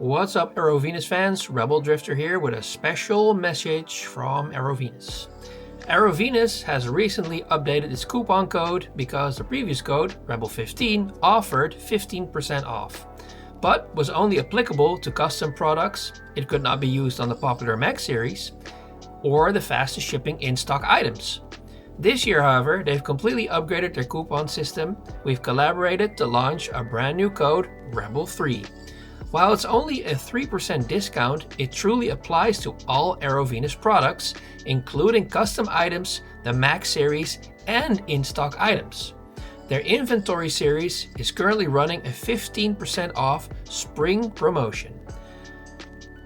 What's up, EroVenus fans? Rebel Drifter here with a special message from EroVenus. EroVenus has recently updated its coupon code because the previous code, Rebel15, offered 15% off, but was only applicable to custom products. It could not be used on the popular Max series or the fastest shipping in-stock items. This year, however, they've completely upgraded their coupon system. We've collaborated to launch a brand new code, Rebel3. While it's only a 3% discount, it truly applies to all EroVenus products, including custom items, the Max series, and in-stock items. Their inventory series is currently running a 15% off spring promotion.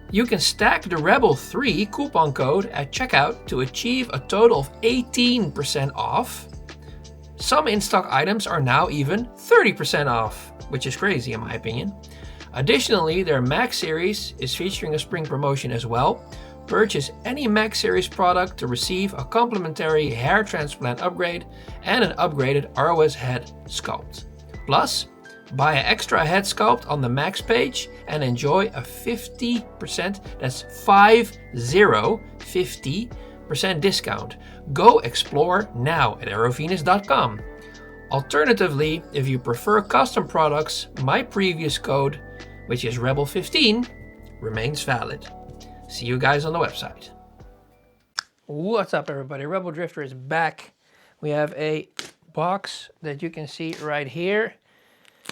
You can stack the Rebel 3 coupon code at checkout to achieve a total of 18% off. Some in-stock items are now even 30% off, which is crazy in my opinion. Additionally, their Max series is featuring a spring promotion as well. Purchase any Max series product to receive a complimentary hair transplant upgrade and an upgraded ROS head sculpt. Plus, buy an extra head sculpt on the Max page and enjoy a 50%, that's 50% discount. Go explore now at EroVenus.com. Alternatively, if you prefer custom products, my previous code, which is Rebel15, remains valid. See you guys on the website. What's up, everybody? Rebel Drifter is back. We have a box that you can see right here.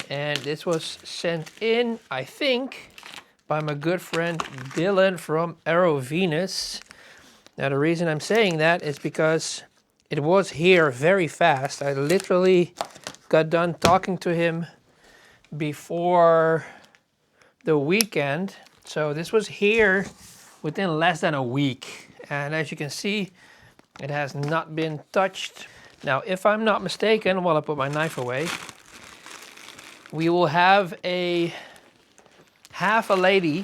And this was sent in, I think, by my good friend Dylan from EroVenus. Now, the reason I'm saying that is because it was here very fast. I literally got done talking to him before the weekend. So this was here within less than a week. And as you can see, it has not been touched. Now, if I'm not mistaken, while I put my knife away, we will have a half a lady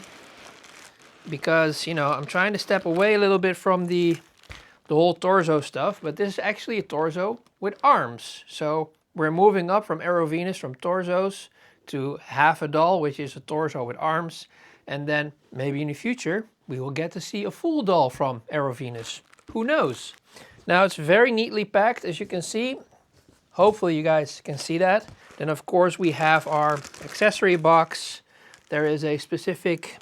because, you know, I'm trying to step away a little bit from the whole torso stuff, but this is actually a torso with arms. So we're moving up from EroVenus, from torsos to half a doll, which is a torso with arms. And then maybe in the future, we will get to see a full doll from EroVenus. Who knows? Now it's very neatly packed, as you can see. Hopefully you guys can see that. Then of course we have our accessory box. There is a specific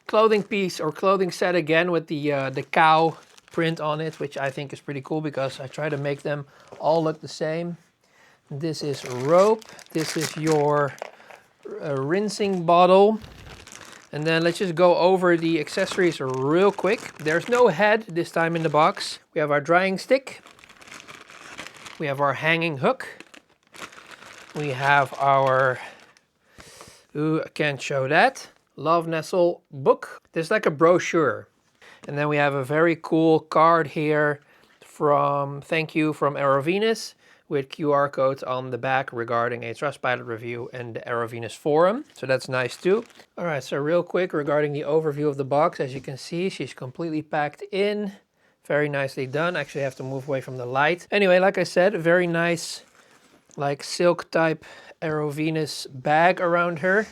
clothing piece or clothing set again with the cow print on it, which I think is pretty cool because I try to make them all look the same. This is rope. This is your rinsing bottle. And then let's just go over the accessories real quick. There's no head this time in the box. We have our drying stick. We have our hanging hook. We have our, I can't show that, Love Nestle book. This is like a brochure. And then we have a very cool card here from thank you from EroVenus with QR codes on the back regarding a Trustpilot review and the EroVenus forum. So that's nice too. All right, so real quick regarding the overview of the box, as you can see, she's completely packed in. Very nicely done. Actually, I have to move away from the light. Anyway, like I said, a very nice, like silk type EroVenus bag around her.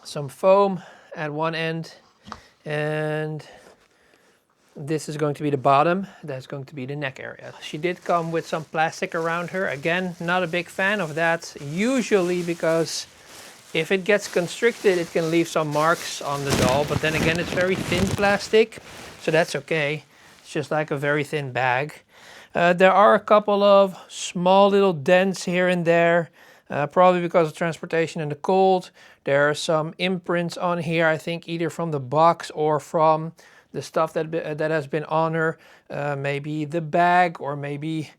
Some foam at one end. And this is going to be the bottom. That's going to be the neck area. She did come with some plastic around her. Again, not a big fan of that. Usually because if it gets constricted, it can leave some marks on the doll. But then again, it's very thin plastic. So that's okay. It's just like a very thin bag. There are a couple of small little dents here and there, probably because of transportation in the cold. There are some imprints on here, I think either from the box or from the stuff that has been on her. Maybe the bag or maybe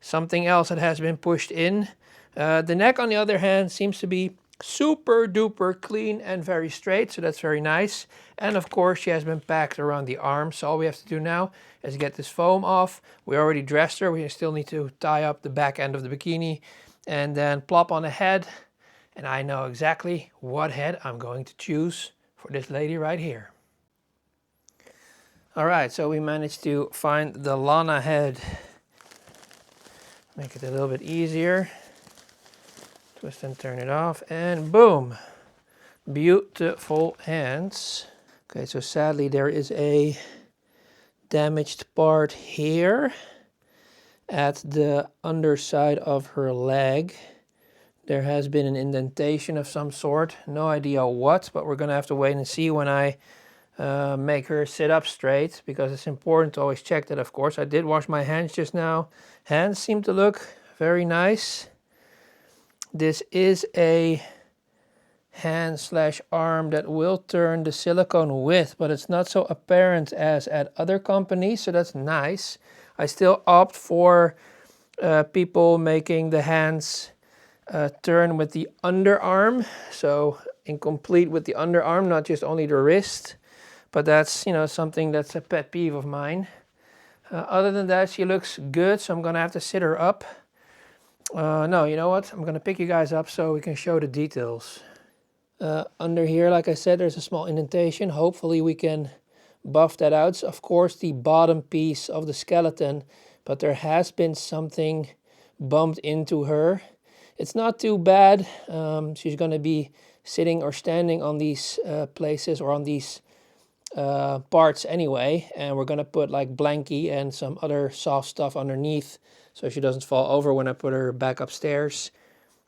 something else that has been pushed in. The neck, on the other hand, seems to be super duper clean and very straight, so that's very nice. And of course she has been packed around the arm, so all we have to do now is get this foam off. We already dressed her. We still need to tie up the back end of the bikini and then plop on a head, and I know exactly what head I'm going to choose for this lady right here. All right, so we managed to find the Lana head. Make it a little bit easier. Twist and turn it off, and boom. Beautiful hands. Okay, so sadly there is a damaged part here at the underside of her leg. There has been an indentation of some sort. No idea what, but we're gonna have to wait and see when I make her sit up straight, because it's important to always check that, of course. I did wash my hands just now. Hands seem to look very nice. This is a hand/arm that will turn the silicone with, but it's not so apparent as at other companies, so that's nice. I still opt for people making the hands turn with the underarm, so incomplete with the underarm, not just only the wrist. But that's, you know, something that's a pet peeve of mine. Other than that, she looks good, so I'm gonna have to sit her up. No, you know what? I'm gonna pick you guys up so we can show the details. Under here, like I said, there's a small indentation. Hopefully we can buff that out. It's of course the bottom piece of the skeleton, but there has been something bumped into her. It's not too bad. She's gonna be sitting or standing on these places, or on these parts anyway, and we're gonna put like blankie and some other soft stuff underneath so she doesn't fall over when I put her back upstairs.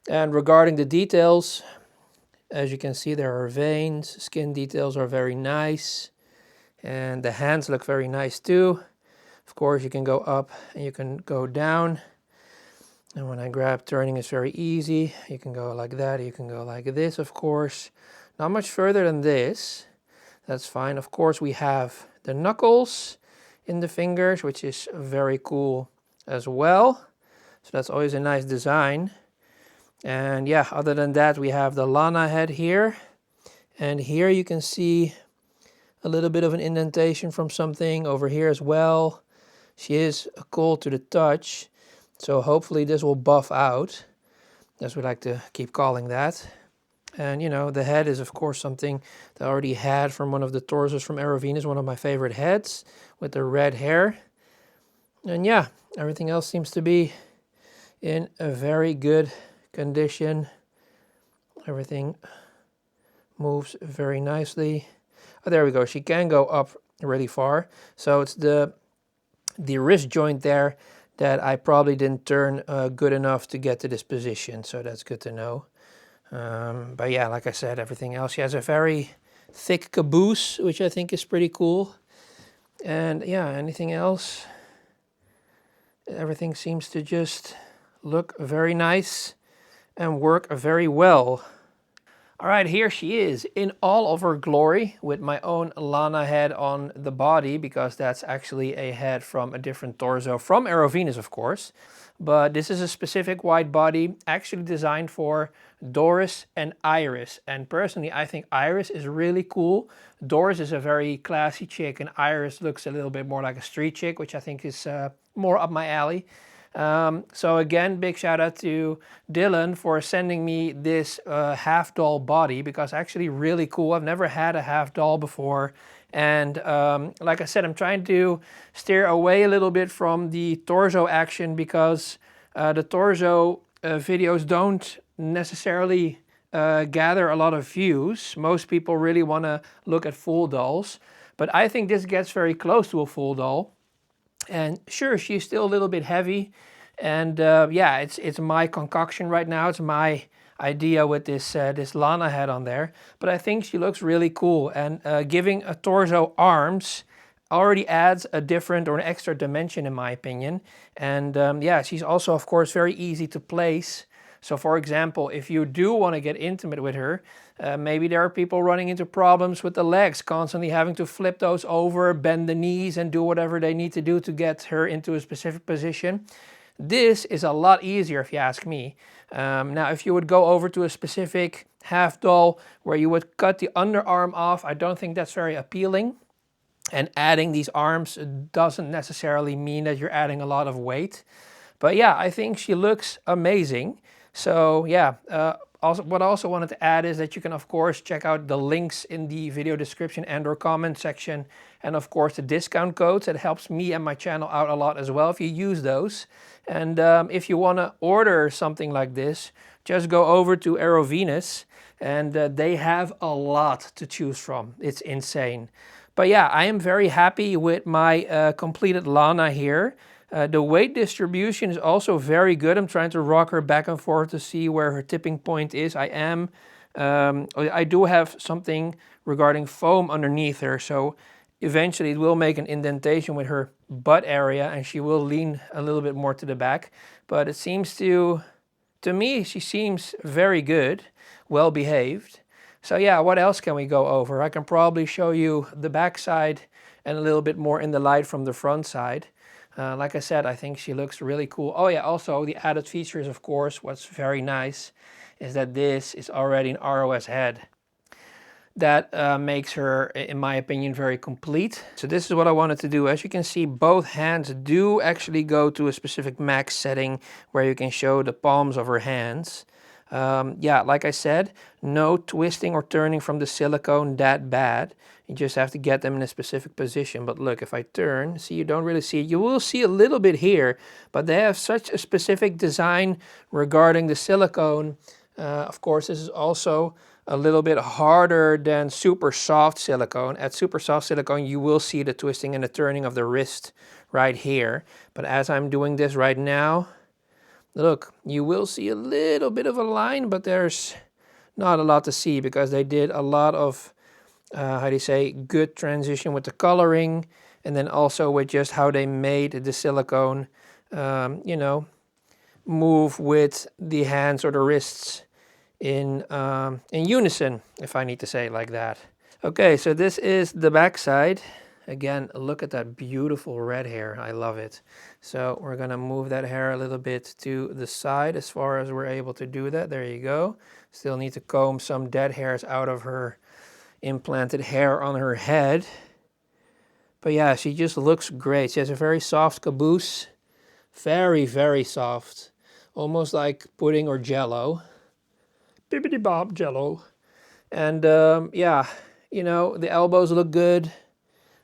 And regarding the details, as you can see, there are veins. Skin details are very nice, and the hands look very nice too. Of course, you can go up and you can go down, and when I grab turning, it's very easy. You can go like that, you can go like this, of course. Not much further than this. That's fine. Of course, we have the knuckles in the fingers, which is very cool as well. So that's always a nice design. And yeah, other than that, we have the Lana head here. And here you can see a little bit of an indentation from something over here as well. She is cool to the touch. So hopefully this will buff out, as we like to keep calling that. And you know, the head is of course something that I already had from one of the torsos from EroVenus, one of my favorite heads with the red hair. And yeah, everything else seems to be in a very good condition. Everything moves very nicely. Oh, there we go. She can go up really far. So it's the wrist joint there that I probably didn't turn good enough to get to this position. So that's good to know. But yeah, like I said, everything else. She has a very thick caboose, which I think is pretty cool. And yeah, anything else? Everything seems to just look very nice and work very well. All right, here she is in all of her glory with my own Lana head on the body, because that's actually a head from a different torso from EroVenus, of course. But this is a specific wide body actually designed for Doris and Iris. And personally, I think Iris is really cool. Doris is a very classy chick, and Iris looks a little bit more like a street chick, which I think is more up my alley. So again, big shout out to Dylan for sending me this half doll body, because actually really cool. I've never had a half doll before. And like I said, I'm trying to steer away a little bit from the torso action, because the torso videos don't necessarily gather a lot of views. Most people really want to look at full dolls. But I think this gets very close to a full doll. And sure, she's still a little bit heavy, and yeah, it's my concoction right now. It's my idea with this this Lana head on there. But I think she looks really cool, and giving a torso arms already adds a different or an extra dimension, in my opinion. And yeah, she's also of course very easy to place. So for example, if you do want to get intimate with her, maybe there are people running into problems with the legs, constantly having to flip those over, bend the knees, and do whatever they need to do to get her into a specific position. This is a lot easier if you ask me. Now, if you would go over to a specific half doll where you would cut the underarm off, I don't think that's very appealing. And adding these arms doesn't necessarily mean that you're adding a lot of weight. But yeah, I think she looks amazing. So yeah, what I also wanted to add is that you can of course check out the links in the video description and or comment section, and of course the discount codes. It helps me and my channel out a lot as well if you use those. And if you want to order something like this, just go over to EroVenus and they have a lot to choose from. It's insane. But yeah, I am very happy with my completed Lana here. The weight distribution is also very good. I'm trying to rock her back and forth to see where her tipping point is. I do have something regarding foam underneath her, so eventually it will make an indentation with her butt area and she will lean a little bit more to the back. But it seems to me, she seems very good, well behaved. So yeah, what else can we go over? I can probably show you the back side and a little bit more in the light from the front side. Like I said, I think she looks really cool. Oh yeah, also the added features, of course, what's very nice is that this is already an ROS head. That makes her, in my opinion, very complete. So this is what I wanted to do. As you can see, both hands do actually go to a specific max setting where you can show the palms of her hands. Yeah, like I said, no twisting or turning from the silicone that bad. You just have to get them in a specific position. But look, if I turn, see, you don't really see it. You will see a little bit here, but they have such a specific design regarding the silicone. Of course, this is also a little bit harder than super soft silicone. At super soft silicone, you will see the twisting and the turning of the wrist right here. But as I'm doing this right now, look, you will see a little bit of a line, but there's not a lot to see because they did a lot of, how do you say, good transition with the coloring, and then also with just how they made the silicone, you know, move with the hands or the wrists in unison, if I need to say it like that. Okay, so this is the back side. Again, look at that beautiful red hair. I love it. So we're gonna move that hair a little bit to the side as far as we're able to do that. There you go. Still need to comb some dead hairs out of her implanted hair on her head. But yeah, she just looks great. She has a very soft caboose. Very, very soft. Almost like pudding or jello. Bibbidi bob jello. And yeah, you know, the elbows look good.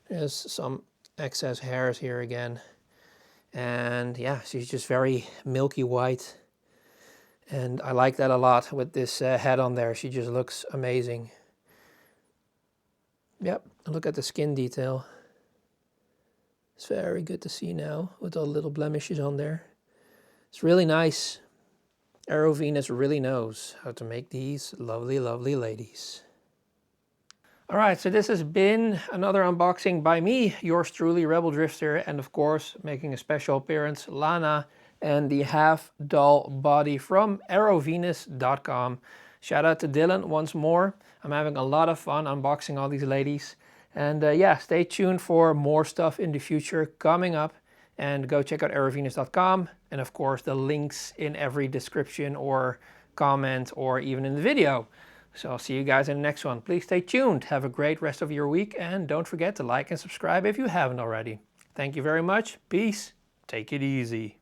There's some excess hairs here again. And yeah, she's just very milky white. And I like that a lot with this head on there. She just looks amazing. Yep, look at the skin detail. It's very good to see now with all the little blemishes on there. It's really nice. EroVenus really knows how to make these lovely, lovely ladies. All right, so this has been another unboxing by me, yours truly, Rebel Drifter, and of course, making a special appearance, Lana and the half doll body from EroVenus.com. Shout out to Dylan once more. I'm having a lot of fun unboxing all these ladies. And yeah, stay tuned for more stuff in the future coming up. And go check out EroVenus.com. And of course, the links in every description or comment or even in the video. So I'll see you guys in the next one. Please stay tuned. Have a great rest of your week. And don't forget to like and subscribe if you haven't already. Thank you very much. Peace. Take it easy.